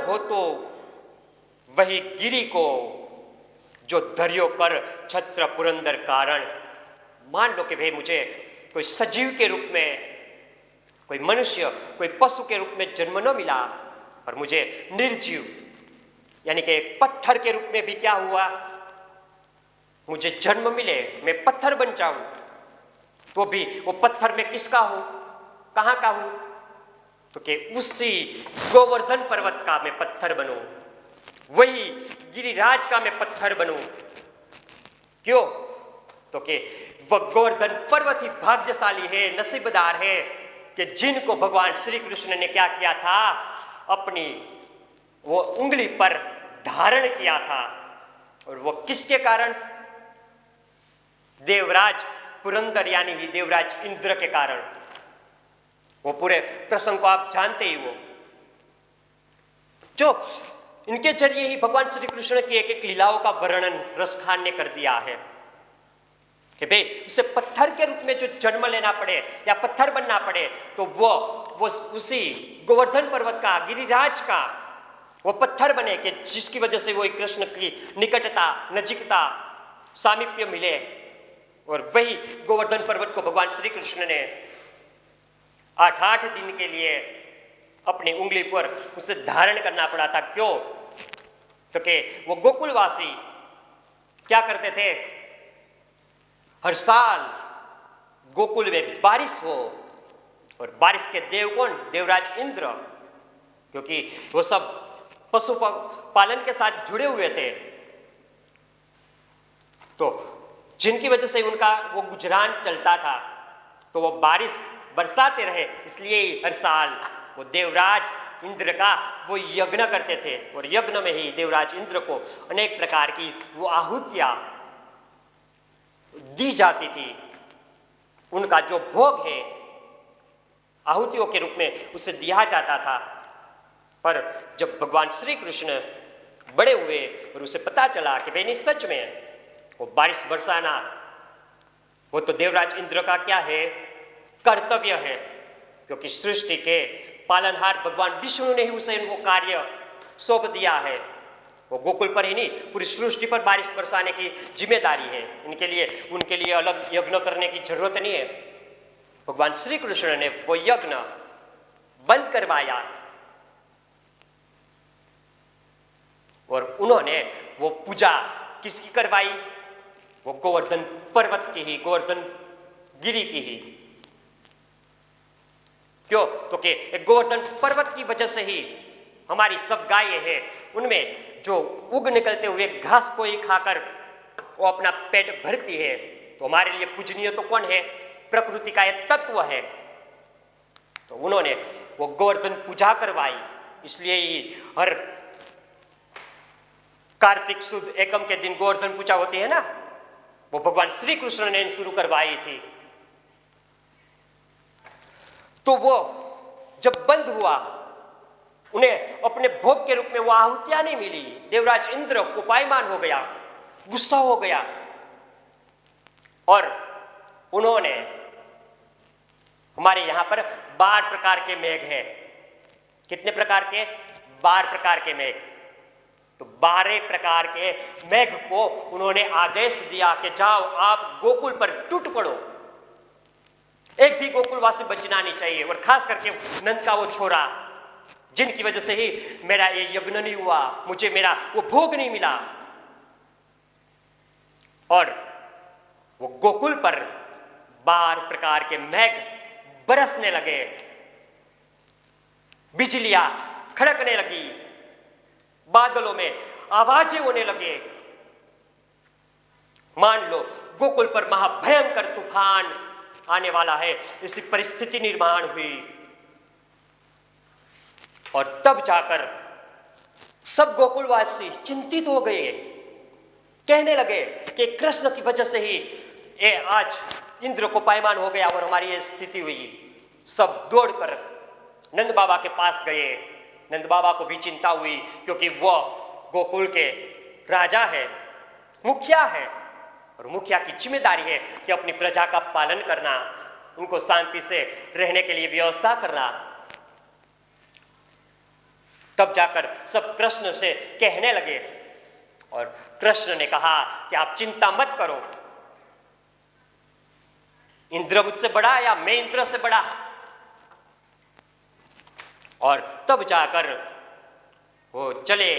हो तो वही गिरी को जो धर्यो कर छत्र पुरंदर कारण। मान लो कि भाई मुझे कोई सजीव के रूप में, कोई मनुष्य, कोई पशु के रूप में जन्म न मिला, और मुझे निर्जीव यानी कि एक पत्थर के रूप में भी क्या हुआ, मुझे जन्म मिले, मैं पत्थर बन जाऊं, तो भी वो पत्थर में किसका हूं, कहां का हूं, तो कि उसी गोवर्धन पर्वत का मैं पत्थर बनूं, वही गिरिराज का मैं पत्थर बनूं। क्यों, तो कि वह गोवर्धन पर्वत ही भाग्यशाली है, नसीबदार है कि जिनको भगवान श्री कृष्ण ने क्या किया था, अपनी वो उंगली पर धारण किया था। और वो किसके कारण, देवराज पुरंदर यानी ही देवराज इंद्र के कारण। वो पूरे प्रसंग को आप जानते ही, वो जो इनके जरिए ही भगवान श्री कृष्ण की एक एक लीलाओं का वर्णन रसखान ने कर दिया है कि भाई उसे पत्थर के रूप में जो जन्म लेना पड़े या पत्थर बनना पड़े, तो वो उसी गोवर्धन पर्वत का, गिरिराज का वो पत्थर बने कि जिसकी वजह से वो कृष्ण की निकटता, नजीकता, सामीप्य मिले। और वही गोवर्धन पर्वत को भगवान श्री कृष्ण ने 8 दिन के लिए अपनी उंगली पर उसे धारण करना पड़ा था। क्यों, तो कि वो गोकुलवासी क्या करते थे, हर साल गोकुल में बारिश हो, और बारिश के देव कौन, देवराज इंद्र, क्योंकि वो सब पशु पालन के साथ जुड़े हुए थे, तो जिनकी वजह से उनका वो गुजरान चलता था, तो वो बारिश बरसाते रहे, इसलिए हर साल वो देवराज इंद्र का वो यज्ञ करते थे। और यज्ञ में ही देवराज इंद्र को अनेक प्रकार की वो आहुतियां दी जाती थी। उनका जो भोग है आहुतियों के रूप में उसे दिया जाता था। पर जब भगवान श्री कृष्ण बड़े हुए और उसे पता चला कि भाई नहीं, सच में वो बारिश बरसाना वो तो देवराज इंद्र का क्या है, कर्तव्य है, क्योंकि सृष्टि के पालनहार भगवान विष्णु ने ही उसे वो कार्य सौंप दिया है। वो गोकुल पर ही नहीं, पूरी सृष्टि पर बारिश बरसाने की जिम्मेदारी है। उनके लिए अलग यज्ञ करने की जरूरत नहीं है। भगवान श्री कृष्ण ने वो यज्ञ बंद करवाया और उन्होंने वो पूजा किसकी करवाई, वो गोवर्धन पर्वत की ही, गोवर्धन गिरी की ही। क्यों, तो कि गोवर्धन पर्वत की वजह से ही हमारी सब गायें हैं, उनमें जो उग निकलते हुए घास को ही खाकर वो अपना पेट भरती है। तो हमारे लिए पूजनीय तो कौन है, प्रकृति का एक तत्व है। तो उन्होंने वो गोवर्धन पूजा करवाई, इसलिए ही हर कार्तिक सुद एकम के दिन गोवर्धन पूजा होती है ना, वो भगवान श्री कृष्ण ने शुरू करवाई थी। तो वो जब बंद हुआ, उन्हें अपने भोग के रूप में वो आहुतियां नहीं मिली, देवराज इंद्र कोपायमान हो गया, गुस्सा हो गया, और उन्होंने, हमारे यहां पर 12 प्रकार के मेघ हैं। कितने प्रकार के, 12 प्रकार के मेघ। तो 12 प्रकार के मेघ को उन्होंने आदेश दिया कि जाओ आप गोकुल पर टूट पड़ो, एक भी गोकुलवासी बचना नहीं चाहिए, और खास करके नंद का वो छोरा, जिनकी वजह से ही मेरा ये यज्ञ नहीं हुआ, मुझे मेरा वो भोग नहीं मिला। और वो गोकुल पर 12 प्रकार के मेघ बरसने लगे, बिजलियां खड़कने लगी, बादलों में आवाजें होने लगे। मान लो गोकुल पर महाभयंकर तूफान आने वाला है, ऐसी परिस्थिति निर्माण हुई। और तब जाकर सब गोकुलवासी चिंतित हो गए, कहने लगे कि कृष्ण की वजह से ही ये आज इंद्र को पायमान हो गया और हमारी ये स्थिति हुई। सब दौड़कर नंद बाबा के पास गए। नंद बाबा को भी चिंता हुई, क्योंकि वह गोकुल के राजा है, मुखिया है, और मुखिया की जिम्मेदारी है कि अपनी प्रजा का पालन करना, उनको शांति से रहने के लिए व्यवस्था करना। तब जाकर सब कृष्ण से कहने लगे, और कृष्ण ने कहा कि आप चिंता मत करो, इंद्र मुझसे बड़ा या मैं इंद्र से बड़ा। और तब जाकर वो चले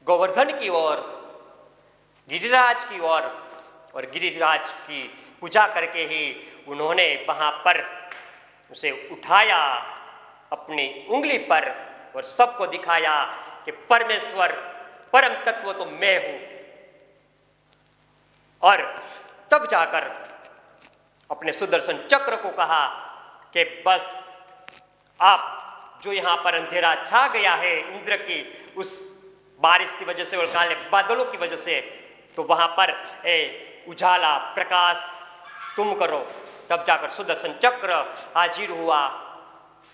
गोवर्धन की ओर, गिरिराज की ओर, और गिरिराज की पूजा करके ही उन्होंने वहां पर उसे उठाया अपनी उंगली पर और सबको दिखाया कि परमेश्वर परम तत्व तो मैं हूं। और तब जाकर अपने सुदर्शन चक्र को कहा कि बस आप जो यहां पर अंधेरा छा गया है इंद्र की उस बारिश की वजह से और काले बादलों की वजह से, तो वहां पर उजाला प्रकाश तुम करो। तब जाकर सुदर्शन चक्र हाजिर हुआ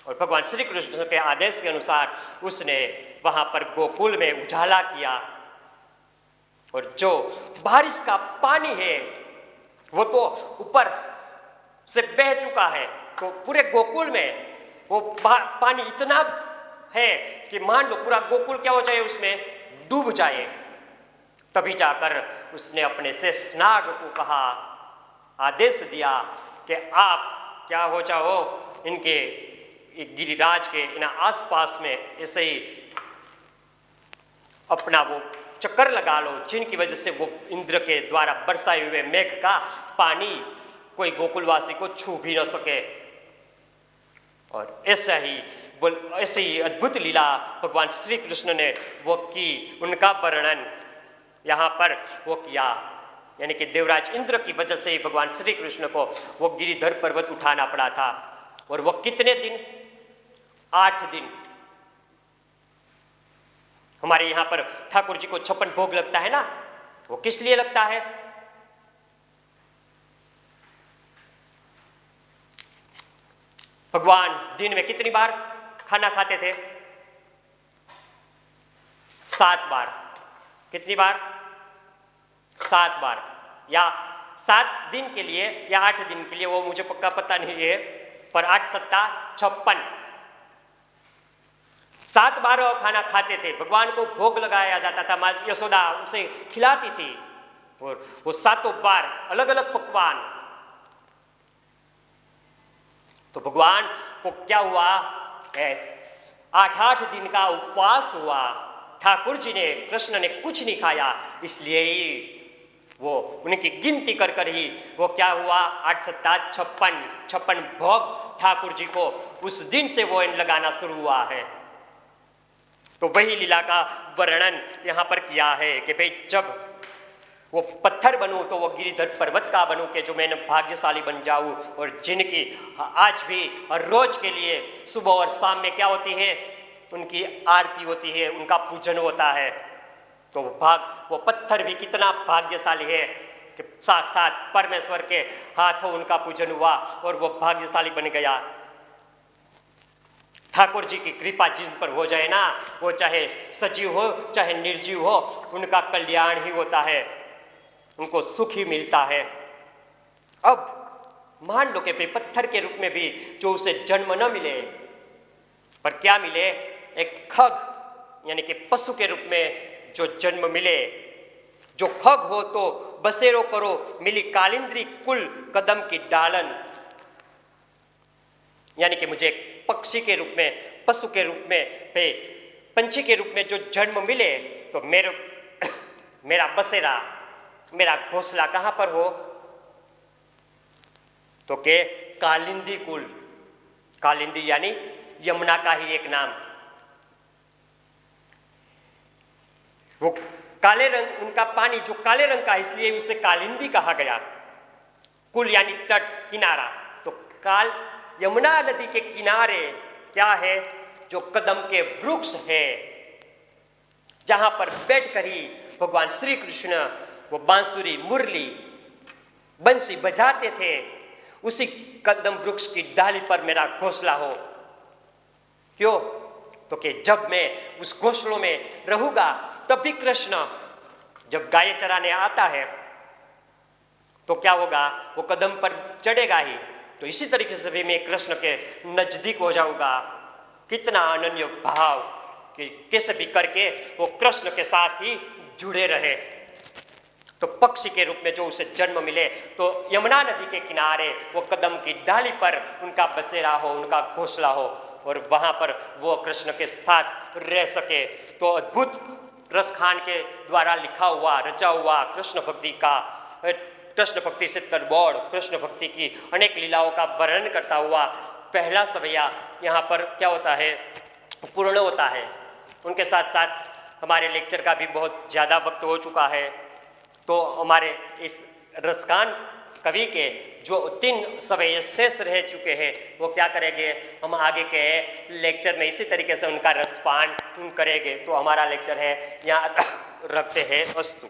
और भगवान श्री कृष्ण के आदेश के अनुसार उसने वहां पर गोकुल में उजाला किया। और जो बारिश का पानी है वो तो ऊपर से बह चुका है, तो पूरे गोकुल में वो पानी इतना है कि मान लो पूरा गोकुल क्या हो जाए, उसमें डूब जाए। तभी जाकर उसने अपने शेषनाग को कहा, आदेश दिया कि आप क्या हो जाओ, इनके गिरिराज के इन आसपास में ऐसे ही अपना वो चक्कर लगा लो, जिनकी वजह से वो इंद्र के द्वारा बरसाए हुए मेघ का पानी कोई गोकुलवासी को छू भी न सके। और ऐसे ही अद्भुत लीला भगवान श्री कृष्ण ने वो की, उनका वर्णन यहाँ पर वो किया। यानी कि देवराज इंद्र की वजह से ही भगवान श्री कृष्ण को वो गिरिधर पर्वत उठाना पड़ा था। और वो कितने दिन? 8 दिन। हमारे यहाँ पर ठाकुर जी को 56 भोग लगता है ना, वो किस लिए लगता है? भगवान दिन में कितनी बार खाना खाते थे? 7 बार। कितनी बार? 7 बार। या 7 दिन के लिए या 8 दिन के लिए, वो मुझे पक्का पता नहीं है, पर 8 सत्ता 56, 7 बार वो खाना खाते थे। भगवान को भोग लगाया जाता था, माँ यशोदा उसे खिलाती थी, और वो 7 बार अलग अलग पकवान। तो भगवान को क्या हुआ? 8 दिन का उपवास हुआ। ठाकुर जी ने, कृष्ण ने कुछ नहीं खाया, इसलिए ही वो उनकी गिनती कर कर ही वो क्या हुआ? 8 सत्ता 56 भोग ठाकुर जी को उस दिन से वो लगाना शुरू हुआ है। तो वही लीला का वर्णन यहाँ पर किया है कि भाई जब वो पत्थर बनूं तो वो गिरिधर पर्वत का बनूं कि जो मैं भाग्यशाली बन जाऊं, और जिनकी आज भी और रोज के लिए सुबह और शाम में क्या होती है? उनकी आरती होती है, उनका पूजन होता है। तो वो पत्थर भी कितना भाग्यशाली है कि साक्षात परमेश्वर के हाथों उनका पूजन हुआ और वो भाग्यशाली बन गया। ठाकुर जी की कृपा जिन पर हो जाए ना, वो चाहे सजीव हो चाहे निर्जीव हो, उनका कल्याण ही होता है, उनको सुख ही मिलता है। अब मान लो कि पत्थर के रूप में भी जो उसे जन्म न मिले, पर क्या मिले? एक खग यानी कि पशु के रूप में जो जन्म मिले। जो खग हो तो बसेरो करो, मिली कालिंद्री कुल कदम की डालन। यानी कि मुझे पक्षी के रूप में, पशु के रूप में, पंछी के रूप में जो जन्म मिले, तो मेरा बसेरा, मेरा घोंसला कहां पर हो? तो के कालिंदी कुल। कालिंदी यानी यमुना का ही एक नाम। वो काले रंग, उनका पानी जो काले रंग का, इसलिए उसे कालिंदी कहा गया। कुल यानी तट, किनारा। तो यमुना नदी के किनारे क्या है? जो कदम के वृक्ष है, जहां पर बैठकर ही भगवान श्री कृष्ण वो बांसुरी, मुरली, बंसी बजाते थे। उसी कदम वृक्ष की डाली पर मेरा घोंसला हो। क्यों? तो कि जब मैं उस घोंसलों में रहूंगा, तब भी कृष्ण जब गाय चराने आता है तो क्या होगा? वो कदम पर चढ़ेगा ही। तो इसी तरीके से भी मैं कृष्ण के नजदीक हो जाऊंगा। कितना अनन्य भाव कि कैसे भी करके वो कृष्ण के साथ ही जुड़े रहे। तो पक्षी के रूप में जो उसे जन्म मिले, तो यमुना नदी के किनारे वो कदम की डाली पर उनका बसेरा हो, उनका घोंसला हो, और वहाँ पर वो कृष्ण के साथ रह सके। तो अद्भुत रसखान के द्वारा लिखा हुआ, रचा हुआ कृष्ण भक्ति का, कृष्ण भक्ति से तरबोड़ कृष्ण भक्ति की अनेक लीलाओं का वर्णन करता हुआ पहला सवैया यहाँ पर क्या होता है, पूर्ण होता है। उनके साथ साथ हमारे लेक्चर का भी बहुत ज़्यादा वक्त हो चुका है, तो हमारे इस रसगान कवि के जो 3 सवैये शेष रह चुके हैं वो क्या करेंगे, हम आगे के लेक्चर में इसी तरीके से उनका रसपान करेंगे। तो हमारा लेक्चर है यहाँ रखते हैं। अस्तु।